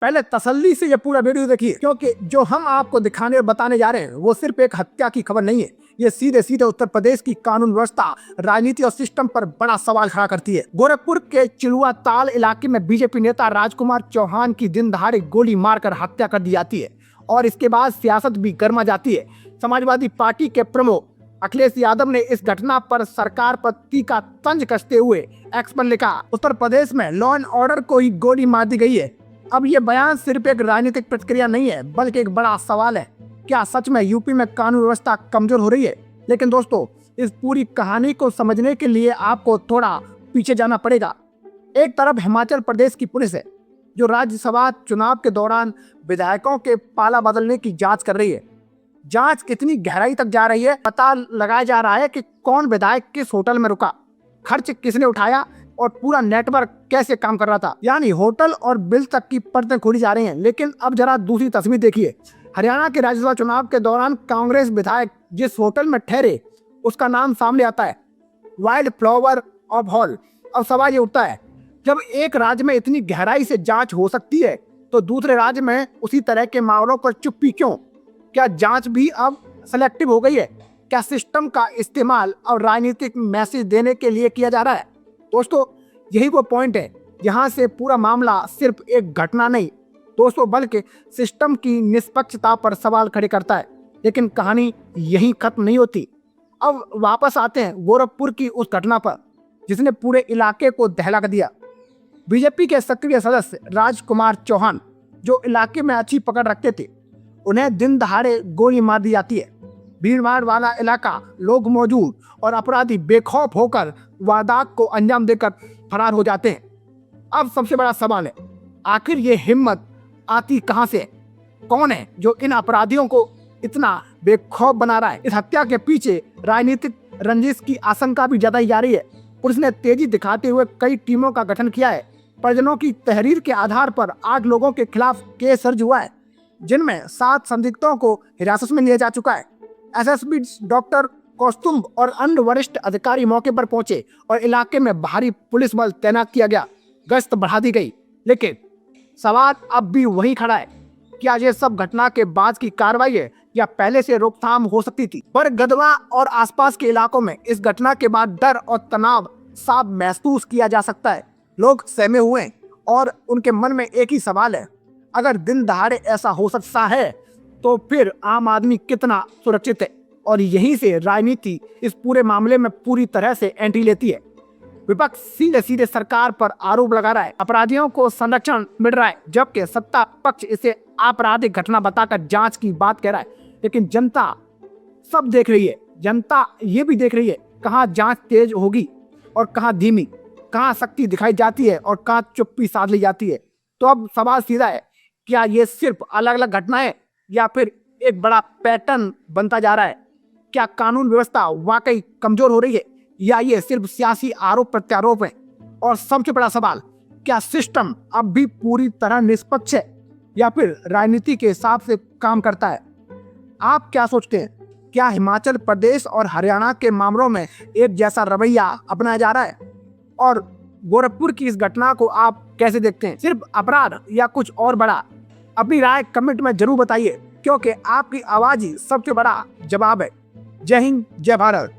पहले तसल्ली से ये पूरा वीडियो देखिए, क्योंकि जो हम आपको दिखाने और बताने जा रहे हैं वो सिर्फ एक हत्या की खबर नहीं है। ये सीधे सीधे उत्तर प्रदेश की कानून व्यवस्था, राजनीति और सिस्टम पर बड़ा सवाल खड़ा करती है। गोरखपुर के चिलुआ ताल इलाके में बीजेपी नेता राजकुमार चौहान की दिन दहाड़े गोली मारकर हत्या कर दी जाती है और इसके बाद सियासत भी गर्मा जाती है। समाजवादी पार्टी के प्रमुख अखिलेश यादव ने इस घटना पर सरकार पर तीखा तंज कसते हुए एक्स पर लिखा, उत्तर प्रदेश में लॉ एंड ऑर्डर को ही गोली मार दी गई है। अब ये बयान सिर्फ एक राजनीतिक प्रतिक्रिया नहीं है, बल्कि एक बड़ा सवाल है, क्या सच में यूपी में कानून व्यवस्था कमजोर हो रही है? लेकिन दोस्तों, इस पूरी कहानी को समझने के लिए आपको थोड़ा पीछे जाना पड़ेगा। एक तरफ हिमाचल प्रदेश की पुलिस है जो राज्यसभा चुनाव के दौरान विधायकों के पाला बदलने की जांच कर रही है। जांच कितनी गहराई तक जा रही है, पता लगाया जा रहा है कि कौन विधायक किस होटल में रुका, खर्च किसने उठाया और पूरा नेटवर्क कैसे काम कर रहा था। यानी होटल और बिल तक की परतें खोली जा रही हैं। लेकिन अब जरा दूसरी तस्वीर देखिए। हरियाणा के राज्यसभा चुनाव के दौरान कांग्रेस विधायक जिस होटल में ठहरे उसका नाम सामने आता है, वाइल्ड फ्लावर ऑफ हॉल। अब सवाल ये उठता है, जब एक राज्य में इतनी गहराई से जांच हो सकती है तो दूसरे राज्य में उसी तरह के मामलों पर चुप्पी क्यों? क्या जांच भी अब सेलेक्टिव हो गई है? क्या सिस्टम का इस्तेमाल और राजनीतिक मैसेज देने के लिए किया जा रहा है? दोस्तों, यही वो पॉइंट है जहां से पूरा मामला सिर्फ एक घटना नहीं दोस्तों, बल्कि सिस्टम की निष्पक्षता पर सवाल खड़े करता है। लेकिन कहानी यहीं खत्म नहीं होती। अब वापस आते हैं गोरखपुर की उस घटना पर जिसने पूरे इलाके को दहला कर दिया। बीजेपी के सक्रिय सदस्य राजकुमार चौहान, जो इलाके में अच्छी पकड़ रखते थे, उन्हें दिन दहाड़े गोली मार दी जाती है। भीड़भाड़ वाला इलाका, लोग मौजूद और अपराधी बेखौफ होकर वारदात को अंजाम देकर फरार हो जाते हैं। अब सबसे बड़ा सवाल है, आखिर ये हिम्मत आती कहां से? कौन है जो इन अपराधियों को इतना बेखौफ बना रहा है? इस हत्या के पीछे राजनीतिक रंजिश की आशंका भी जताई जा रही है। पुलिस ने तेजी दिखाते हुए कई टीमों का गठन किया है। परिजनों की तहरीर के आधार पर 8 लोगों के खिलाफ केस दर्ज हुआ है, जिनमें 7 संदिग्धों को हिरासत में लिया जा चुका है। एसएसपी डॉक्टर कौस्तुभ और अन्य वरिष्ठ अधिकारी मौके पर पहुंचे और इलाके में भारी पुलिस बल तैनात किया गया, गश्त बढ़ा दी गई। लेकिन सवाल अब भी वही खड़ा है, क्या ये सब घटना के बाद की कार्रवाई है या पहले से रोकथाम हो सकती थी? पर गदवा और आसपास के इलाकों में इस घटना के बाद डर और तनाव साफ महसूस किया जा सकता है। लोग सहमे हुए हैं और उनके मन में एक ही सवाल है, अगर दिन दहाड़े ऐसा हो सकता है तो फिर आम आदमी कितना सुरक्षित है? और यहीं से राजनीति इस पूरे मामले में पूरी तरह से एंट्री लेती है। विपक्ष सीधे सीधे सरकार पर आरोप लगा रहा है, अपराधियों को संरक्षण मिल रहा है, जबकि सत्ता पक्ष इसे आपराधिक घटना बताकर जांच की बात कह रहा है। लेकिन जनता सब देख रही है। जनता ये भी देख रही है कहाँ जांच तेज होगी और कहाँ धीमी, कहाँ सख्ती दिखाई जाती है और कहाँ चुप्पी साध ली जाती है। तो अब सवाल सीधा है, क्या ये सिर्फ अलग अलग घटनाएं या फिर एक बड़ा पैटर्न बनता जा रहा है? क्या कानून व्यवस्था वाकई कमजोर हो रही है या ये सिर्फ सियासी आरोप प्रत्यारोप है? और सबसे बड़ा सवाल, क्या सिस्टम अब भी पूरी तरह निष्पक्ष है या फिर राजनीति के हिसाब से काम करता है? आप क्या सोचते हैं? क्या हिमाचल प्रदेश और हरियाणा के मामलों में एक जैसा रवैया अपनाया जा रहा है? और गोरखपुर की इस घटना को आप कैसे देखते हैं? सिर्फ अपराध या कुछ और बड़ा? अपनी राय कमेंट में जरूर बताइए, क्योंकि आपकी आवाज ही सबसे बड़ा जवाब है। जय हिंद, जय भारत।